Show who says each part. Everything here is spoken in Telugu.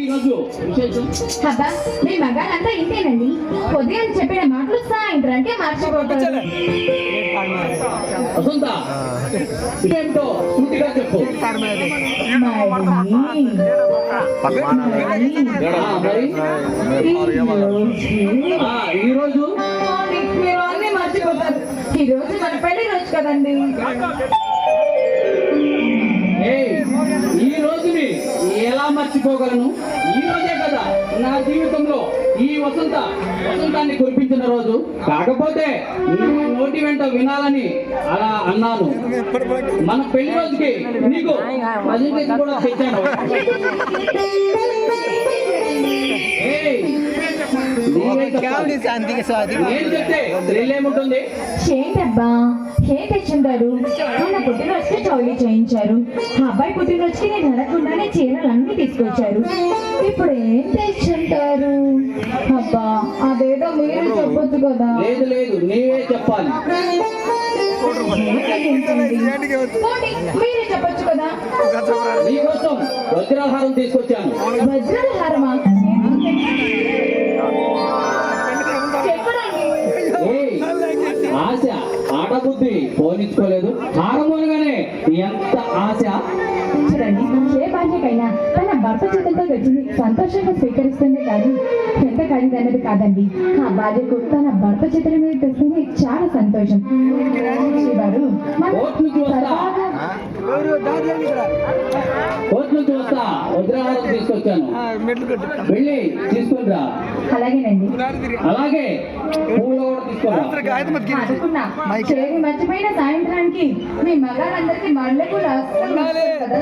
Speaker 1: ఈరోజు విశేషం?
Speaker 2: అబ్బా మీ మగాళ్ళంతా ఇంతేనండి. ఉదయం చెప్పిన మాటలు సాయంత్రానికి మర్చిపోతారు.
Speaker 1: వసంత ఇదేంటో పూర్తిగా చెప్పు. ఈరోజు
Speaker 2: మీరు అన్ని మర్చిపోతారు. ఈ రోజు మన పెళ్లి రోజు కదండి.
Speaker 1: ఈ రోజుని ఎలా మర్చిపోగలను? ఈ రోజే కదా నా జీవితంలో ఈ వసంతాన్ని కురిపించిన రోజు. కాకపోతే నోటి వెంట వినాలని అలా అన్నాను. మన పెళ్లి రోజుకి నీకు ప్రజెంటేషన్ కూడా తెచ్చాను. నేను చెప్తే థ్రిల్ ఏముంటుంది?
Speaker 2: ఏంటబ్బా ఏం తెచ్చుంటారు? మన పుట్టినరోజుకి చౌలి చేయించారు. ఆ అబ్బాయి పుట్టినరోజుకి నేను అడగకుండానే చీరలు అన్ని తీసుకొచ్చారు. ఇప్పుడు ఏం తెచ్చుంటారు? అబ్బా అదేదో మీరు చెప్పొచ్చు కదా.
Speaker 1: లేదు లేదు నీవే చెప్పాలి.
Speaker 2: మీరే చెప్పొచ్చు కదా.
Speaker 1: నీకోసం వజ్రాహారం తీసుకొచ్చాను.
Speaker 2: వజ్రాహారమా?
Speaker 1: ఆశ ఆట బుద్ధి పోనించుకోలేదు. హారమోనగానే ఎంత ఆశ.
Speaker 2: చూడండి, ఏ భార్యకైనా తన భర్త చేతులతో తెచ్చింది సంతోషంగా స్వీకరిస్తుంది కానీ ఎంత ఖరీదైనది కాదండి. ఆ భార్యకు తన భర్త చేతుల మీద తెస్తుంది చాలా సంతోషం.
Speaker 1: కోర్టు నుంచి వస్తా వజ్రాహారం తీసుకొచ్చాను. వెళ్ళి తీసుకుంటా.
Speaker 2: అలాగేనండి.
Speaker 1: అలాగే పూలు కూడా తీసుకుంటా.
Speaker 2: అనుకున్నా చేరి మర్చిపోయిన సాయంత్రానికి మీ మగాళ్ళందరికీ మళ్ళీ కూడా కదా.